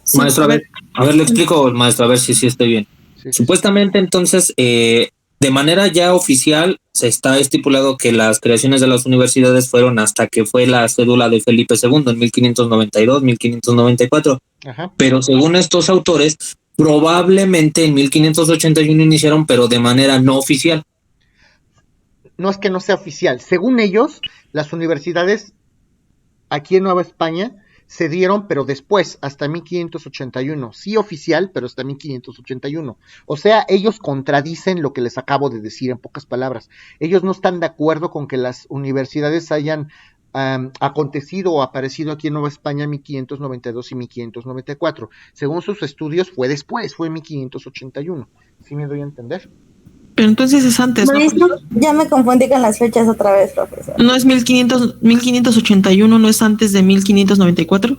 Sí, maestro, a ver, le explico, maestro, a ver si estoy bien. Sí. Supuestamente, entonces, de manera ya oficial, se está estipulado que las creaciones de las universidades fueron hasta que fue la cédula de Felipe II en 1592, 1594. Ajá. Pero según estos autores, probablemente en 1581 iniciaron, pero de manera no oficial. No es que no sea oficial. Según ellos, las universidades aquí en Nueva España se dieron, pero después, hasta 1581. Sí oficial, pero hasta 1581. O sea, ellos contradicen lo que les acabo de decir en pocas palabras. Ellos no están de acuerdo con que las universidades hayan acontecido o aparecido aquí en Nueva España en 1592 y 1594. Según sus estudios, fue después, fue en 1581. ¿Sí me doy a entender? Pero entonces es antes, Maestro, ¿no? Ya me confundí con las fechas otra vez, profesor. ¿No es 1581, no es antes de 1594?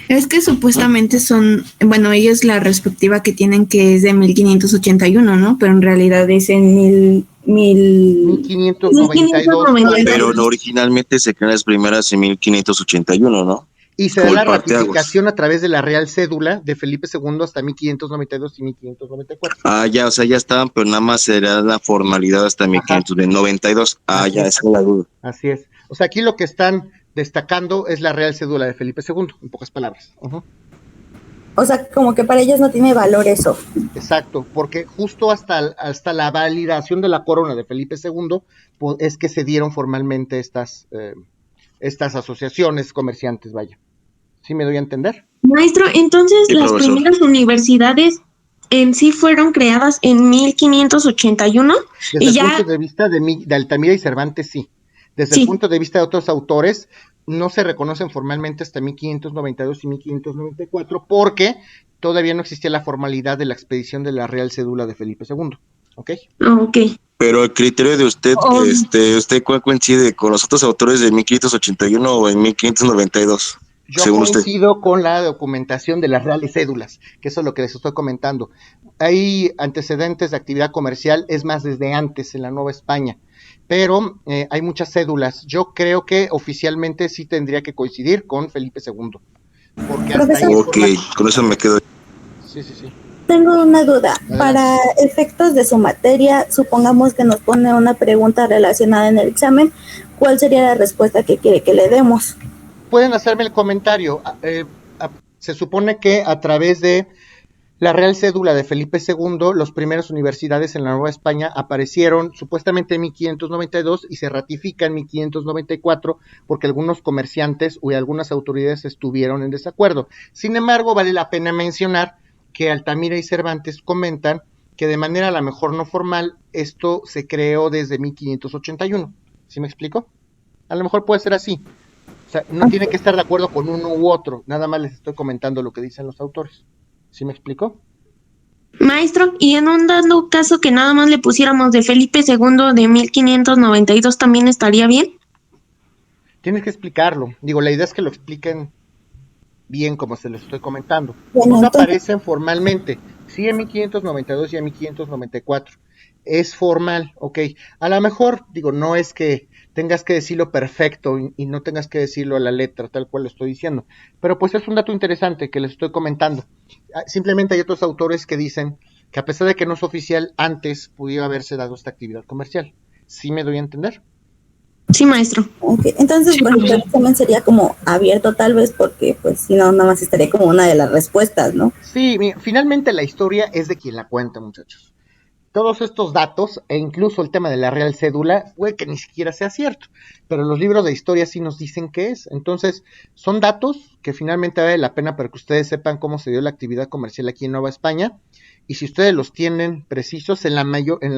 Es que supuestamente son, bueno, ellos la respectiva que tienen que es de 1581, ¿no? Pero en realidad es en 1592. Pero no, originalmente se crean las primeras en 1581, ¿no? Y se da la ratificación a través de la Real Cédula de Felipe II hasta 1592 y 1594. Ah, ya, o sea, ya estaban, pero nada más será la formalidad hasta 1592. Ah, ya, esa es la duda. Así es. O sea, aquí lo que están destacando es la Real Cédula de Felipe II, en pocas palabras. O sea, como que para ellos no tiene valor eso. Exacto, porque justo hasta la validación de la corona de Felipe II es que se dieron formalmente estas asociaciones comerciantes, vaya. ¿Sí me doy a entender? Maestro, entonces Sí, las profesor. primeras universidades en sí fueron creadas en 1581 Desde y el ya, punto de vista de Altamira y Cervantes, sí. Desde el sí, punto de vista de otros autores, no se reconocen formalmente hasta 1592 y 1594 porque todavía no existía la formalidad de la expedición de la Real Cédula de Felipe II. ¿Ok? ok. Pero el criterio de usted, Oh, ¿usted cuál coincide con los otros autores de 1581 o en 1592? Yo Según usted. coincido con la documentación de las reales cédulas, que eso es lo que les estoy comentando. Hay antecedentes de actividad comercial, es más, desde antes en la Nueva España, pero hay muchas cédulas. Yo creo que oficialmente sí tendría que coincidir con Felipe II, porque hasta ahí Profesor, Ok, con eso me quedo. Sí. tengo una duda. Adelante. Para efectos de su materia, supongamos que nos pone una pregunta relacionada en el examen, ¿cuál sería la respuesta que quiere que le demos? Pueden hacerme el comentario. Se supone que a través de la Real Cédula de Felipe II, las primeras universidades en la Nueva España aparecieron supuestamente en 1592 y se ratifica en 1594 porque algunos comerciantes y algunas autoridades estuvieron en desacuerdo. Sin embargo, vale la pena mencionar que Altamira y Cervantes comentan que de manera a lo mejor no formal esto se creó desde 1581. ¿Sí me explico? A lo mejor puede ser así. O sea, no tiene que estar de acuerdo con uno u otro, nada más les estoy comentando lo que dicen los autores. ¿Sí me explico? maestro, y en un dado caso que nada más le pusiéramos de Felipe II de 1592, ¿también estaría bien? Tienes que explicarlo. Digo, la idea es que lo expliquen bien como se les estoy comentando. Bueno, No entonces, aparecen formalmente. Sí en 1592 y en 1594. Es formal, ok. A lo mejor, digo, no es que tengas que decirlo perfecto y no tengas que decirlo a la letra, tal cual lo estoy diciendo. Pero pues es un dato interesante que les estoy comentando. Simplemente hay otros autores que dicen que a pesar de que no es oficial, antes pudiera haberse dado esta actividad comercial. ¿Sí me doy a entender? Sí, maestro. okay. Entonces, Sí, por ejemplo, el profesor. examen sería como abierto tal vez porque pues si no, nada más estaría como una de las respuestas, ¿no? Sí, finalmente la historia es de quien la cuenta, muchachos. Todos estos datos, e incluso el tema de la Real Cédula, puede que ni siquiera sea cierto, pero los libros de historia sí nos dicen que es. Entonces, son datos que finalmente vale la pena para que ustedes sepan cómo se dio la actividad comercial aquí en Nueva España, y si ustedes los tienen precisos, en la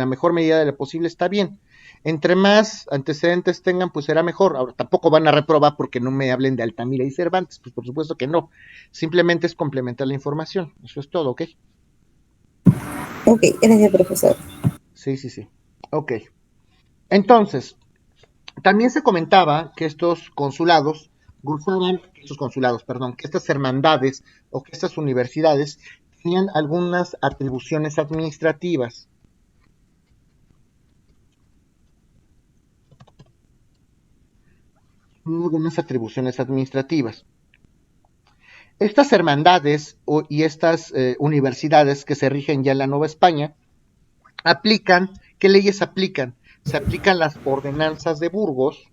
mejor medida de lo posible, está bien. Entre más antecedentes tengan, pues será mejor. Ahora, tampoco van a reprobar porque no me hablen de Altamira y Cervantes, pues por supuesto que no. Simplemente es complementar la información. Eso es todo, ¿ok? Ok, gracias, profesor. Sí. Ok. Entonces, también se comentaba que estos consulados que estas hermandades o que estas universidades tenían algunas atribuciones administrativas. Estas hermandades y estas universidades que se rigen ya en la Nueva España aplican, ¿qué leyes aplican? Se aplican las ordenanzas de Burgos,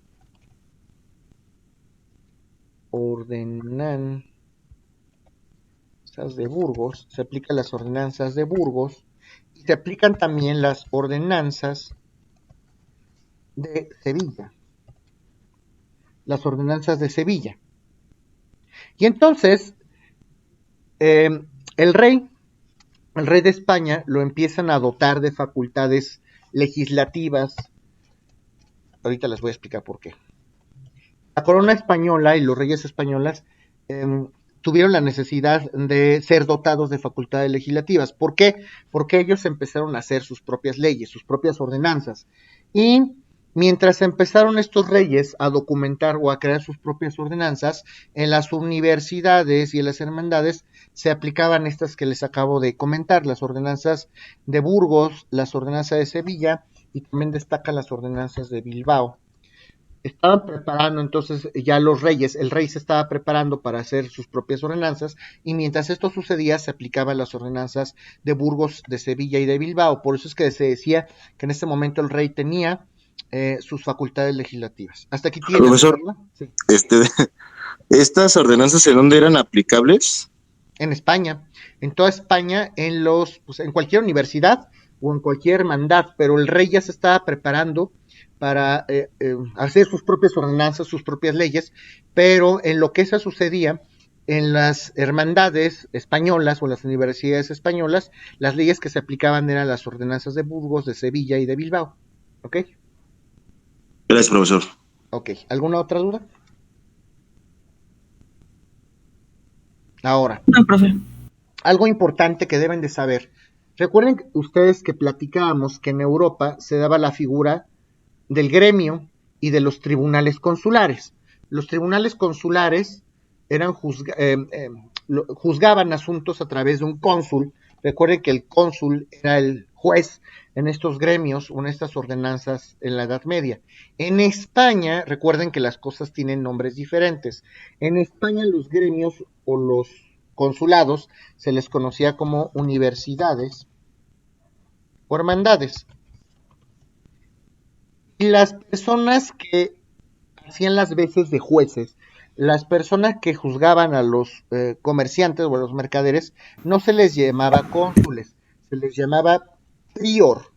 se aplican las ordenanzas de Burgos y se aplican también las ordenanzas de Sevilla. Las ordenanzas de Sevilla. Y entonces, el rey de España lo empiezan a dotar de facultades legislativas. Ahorita les voy a explicar por qué. La corona española y los reyes españoles tuvieron la necesidad de ser dotados de facultades legislativas. ¿Por qué? Porque ellos empezaron a hacer sus propias leyes, sus propias ordenanzas. Y mientras empezaron estos reyes a documentar o a crear sus propias ordenanzas, en las universidades y en las hermandades se aplicaban estas que les acabo de comentar, las ordenanzas de Burgos, las ordenanzas de Sevilla y también destacan las ordenanzas de Bilbao. Estaban preparando entonces ya los reyes, el rey se estaba preparando para hacer sus propias ordenanzas y mientras esto sucedía se aplicaban las ordenanzas de Burgos, de Sevilla y de Bilbao. Por eso es que se decía que en ese momento el rey tenía sus facultades legislativas. Hasta aquí tiene. Profesor, sí. ¿Estas ordenanzas en dónde eran aplicables? En España, en toda España, pues, en cualquier universidad o en cualquier hermandad, pero el rey ya se estaba preparando para hacer sus propias ordenanzas, sus propias leyes, pero en lo que eso sucedía, en las hermandades españolas o en las universidades españolas, las leyes que se aplicaban eran las ordenanzas de Burgos, de Sevilla y de Bilbao. ¿Ok? Gracias, profesor. Ok, ¿alguna otra duda? Ahora, No, profe. Algo importante que deben de saber. Recuerden ustedes que platicábamos que en Europa se daba la figura del gremio y de los tribunales consulares. Los tribunales consulares juzgaban asuntos a través de un cónsul. Recuerden que el cónsul era el juez en estos gremios o en estas ordenanzas en la Edad Media. En España, recuerden que las cosas tienen nombres diferentes. En España los gremios o los consulados se les conocía como universidades o hermandades. Y las personas que hacían las veces de jueces, las personas que juzgaban a los comerciantes o a los mercaderes, no se les llamaba cónsules, se les llamaba prior.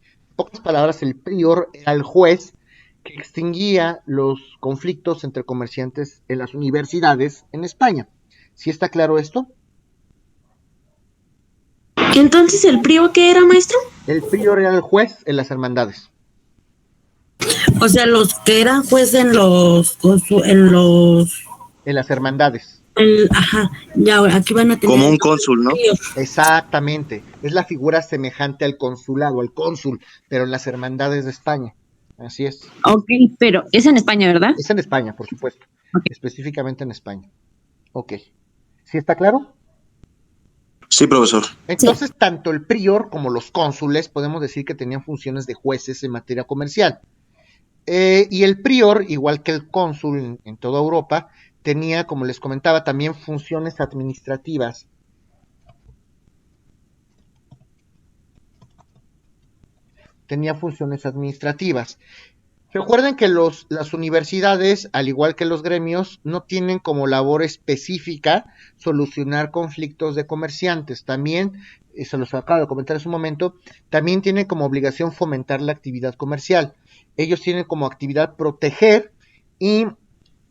En pocas palabras, el prior era el juez que extinguía los conflictos entre comerciantes en las universidades en España. ¿Sí está claro esto? Entonces, ¿el prior qué era, maestro? El prior era el juez en las hermandades. O sea, los que eran juez en las hermandades. Ya, aquí van a tener como un cónsul, ¿no? Exactamente, es la figura semejante al consulado, al cónsul, pero en las hermandades de España. Así es. Ok, pero es en España, ¿verdad? Es en España, por supuesto. Okay. Específicamente en España. Ok. ¿Sí está claro? Sí, profesor. Entonces, sí, tanto el prior como los cónsules podemos decir que tenían funciones de jueces en materia comercial. Y el prior, igual que el cónsul en toda Europa, tenía, como les comentaba, también funciones administrativas. Recuerden que las universidades, al igual que los gremios, no tienen como labor específica solucionar conflictos de comerciantes. También, se los acabo de comentar hace un momento, también tienen como obligación fomentar la actividad comercial. Ellos tienen como actividad proteger y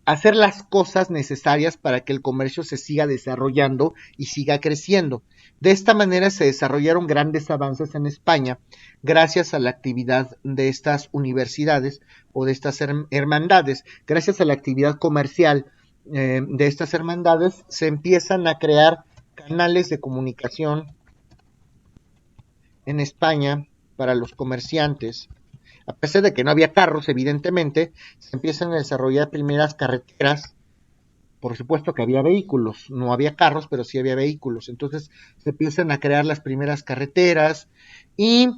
hacer las cosas necesarias para que el comercio se siga desarrollando y siga creciendo. De esta manera se desarrollaron grandes avances en España gracias a la actividad de estas universidades o de estas hermandades. Gracias a la actividad comercial de estas hermandades se empiezan a crear canales de comunicación en España para los comerciantes. A pesar de que no había carros, evidentemente, se empiezan a desarrollar primeras carreteras. Por supuesto que había vehículos, no había carros, pero sí había vehículos. Entonces se empiezan a crear las primeras carreteras y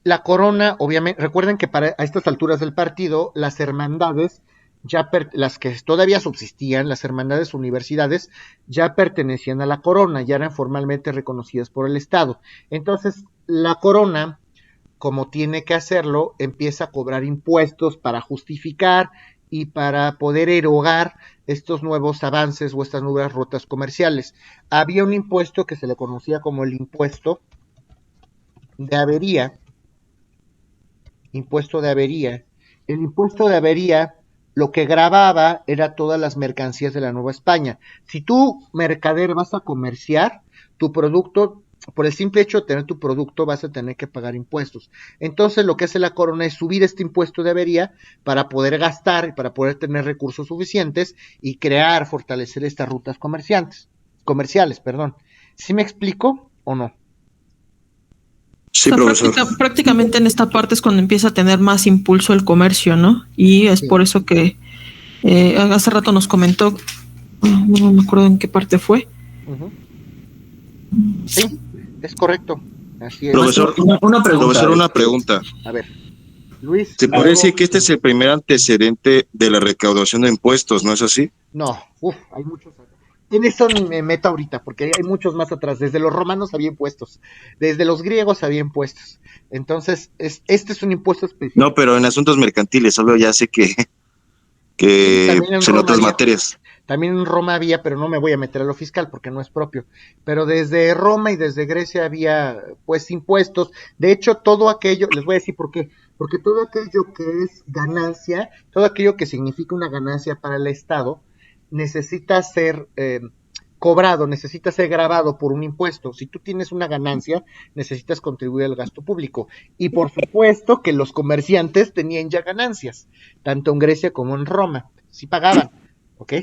la corona, obviamente, recuerden que a estas alturas del partido, las hermandades, las que todavía subsistían, las hermandades universidades, ya pertenecían a la corona, ya eran formalmente reconocidas por el Estado. Entonces la corona, como tiene que hacerlo, empieza a cobrar impuestos para justificar y para poder erogar estos nuevos avances o estas nuevas rutas comerciales. Había un impuesto que se le conocía como el impuesto de avería. El impuesto de avería lo que gravaba era todas las mercancías de la Nueva España. Si tú, mercader, vas a comerciar, tu producto, por el simple hecho de tener tu producto, vas a tener que pagar impuestos. Entonces lo que hace la corona es subir este impuesto de avería para poder gastar y para poder tener recursos suficientes y fortalecer estas rutas comerciales. ¿Sí me explico o no? Sí, profesor. Prácticamente en esta parte es cuando empieza a tener más impulso el comercio, ¿no? Y es por eso que hace rato nos comentó, no me acuerdo en qué parte fue. Uh-huh. Sí, es correcto. Así es. Profesor, una pregunta. A ver, Luis. ¿Se puede decir que este es el primer antecedente de la recaudación de impuestos, no es así? No, hay muchos. En eso ni me meto ahorita, porque hay muchos más atrás. Desde los romanos había impuestos, desde los griegos había impuestos. Entonces, este es un impuesto específico. No, pero en asuntos mercantiles, solo ya sé que en otras materias. También en Roma había, pero no me voy a meter a lo fiscal porque no es propio. Pero desde Roma y desde Grecia había, pues, impuestos. De hecho, todo aquello, les voy a decir por qué. Porque todo aquello que es ganancia, todo aquello que significa una ganancia para el Estado, necesita ser cobrado, necesita ser grabado por un impuesto. Si tú tienes una ganancia, necesitas contribuir al gasto público. Y por supuesto que los comerciantes tenían ya ganancias, tanto en Grecia como en Roma. Sí pagaban, ¿ok?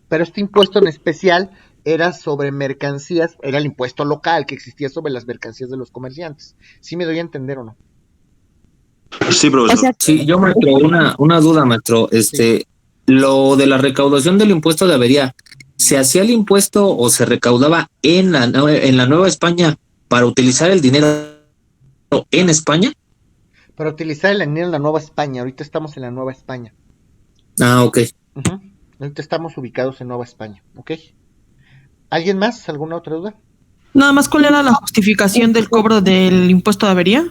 Pero este impuesto en especial era sobre mercancías, era el impuesto local que existía sobre las mercancías de los comerciantes. ¿Sí me doy a entender o no? Sí, profesor. O sea, Sí, yo, maestro, una duda, maestro. Lo de la recaudación del impuesto de avería, ¿se hacía el impuesto o se recaudaba en la Nueva España para utilizar el dinero en España? Para utilizar el dinero en la Nueva España. Ahorita estamos en la Nueva España. Ah, ok. Uh-huh. Ahorita estamos ubicados en Nueva España, ¿ok? ¿Alguien más? ¿Alguna otra duda? Nada más, ¿cuál era la justificación del cobro del impuesto de avería?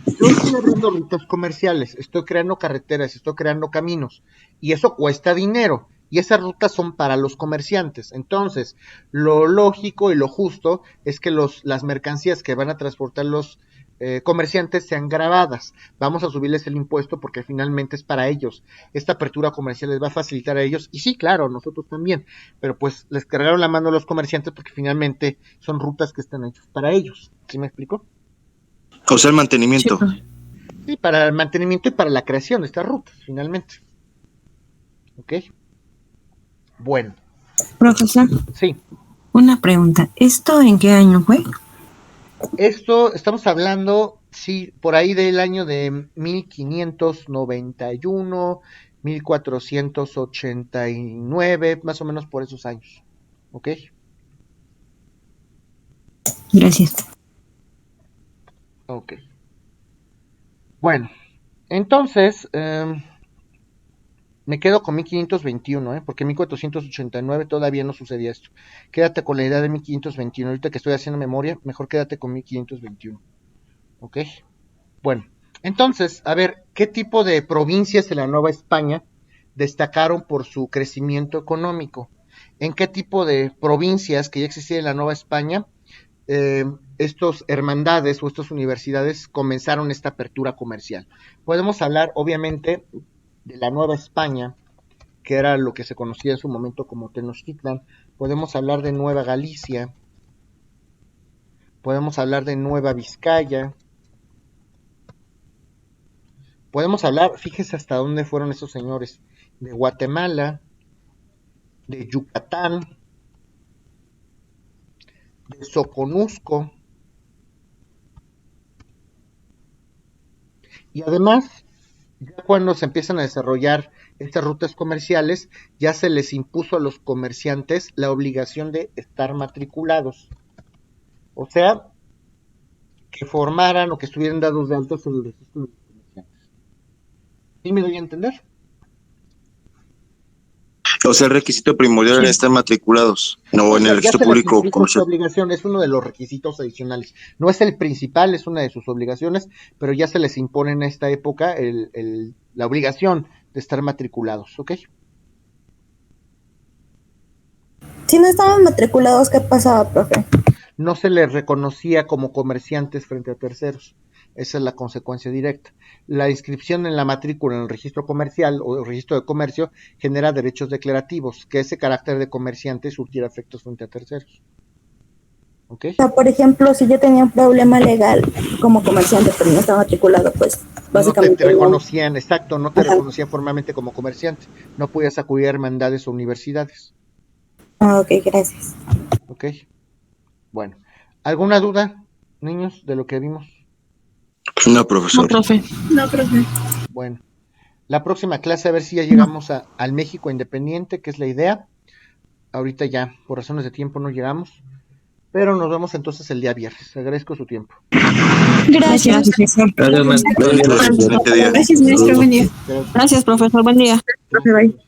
Yo estoy abriendo rutas comerciales, estoy creando carreteras, estoy creando caminos, y eso cuesta dinero, y esas rutas son para los comerciantes. Entonces, lo lógico y lo justo es que las mercancías que van a transportar los comerciantes sean grabadas. Vamos a subirles el impuesto porque finalmente es para ellos. Esta apertura comercial les va a facilitar a ellos, y sí, claro, nosotros también, pero pues les cargaron la mano a los comerciantes porque finalmente son rutas que están hechas para ellos. ¿Sí me explico? O sea, el mantenimiento. Sí, para el mantenimiento y para la creación de estas rutas, finalmente. ¿Ok? Bueno. Profesor. Sí. Una pregunta. ¿Esto en qué año fue? Esto, estamos hablando, sí, por ahí del año de 1591, 1489, más o menos por esos años. ¿Ok? Gracias. Ok. Bueno, entonces me quedo con 1521, porque en 1489 todavía no sucedía esto. Quédate con la idea de 1521. Ahorita que estoy haciendo memoria, mejor quédate con 1521. ¿Ok? Bueno, entonces, a ver, ¿qué tipo de provincias en la Nueva España destacaron por su crecimiento económico? ¿En qué tipo de provincias que ya existían en la Nueva España estos hermandades o estas universidades comenzaron esta apertura comercial? Podemos hablar, obviamente, de la Nueva España, que era lo que se conocía en su momento como Tenochtitlan. Podemos hablar de Nueva Galicia, podemos hablar de Nueva Vizcaya, podemos hablar, fíjese hasta dónde fueron esos señores, de Guatemala, de Yucatán, de Soconusco, y además, ya cuando se empiezan a desarrollar estas rutas comerciales, ya se les impuso a los comerciantes la obligación de estar matriculados, o sea, que formaran o que estuvieran dados de altos en el registro de los comerciantes. ¿Sí me doy a entender? O sea, el requisito primordial es estar matriculados, no en el registro público comercial. Obligación es uno de los requisitos adicionales. No es el principal, es una de sus obligaciones, pero ya se les impone en esta época la obligación de estar matriculados, ¿ok? Si no estaban matriculados, ¿qué pasaba, profe? No se les reconocía como comerciantes frente a terceros. Esa es la consecuencia directa. La inscripción en la matrícula en el registro comercial o el registro de comercio genera derechos declarativos, que ese carácter de comerciante surtiera efectos frente a terceros. ¿Ok? O sea, por ejemplo, si yo tenía un problema legal como comerciante, pero no estaba matriculado, pues básicamente... No te reconocían, exacto, no te reconocían formalmente como comerciante. No podías acudir a hermandades o universidades. Ah, ok, gracias. Ok. Bueno, ¿alguna duda, niños, de lo que vimos? No, profesor. No, profe. No, profe. Bueno, la próxima clase a ver si ya llegamos al México independiente, que es la idea. Ahorita ya, por razones de tiempo, no llegamos. Pero nos vemos entonces el día viernes. Agradezco su tiempo. Gracias. Gracias, maestro. Gracias, maestro. Buen día. Gracias, profesor. Buen día. Bye.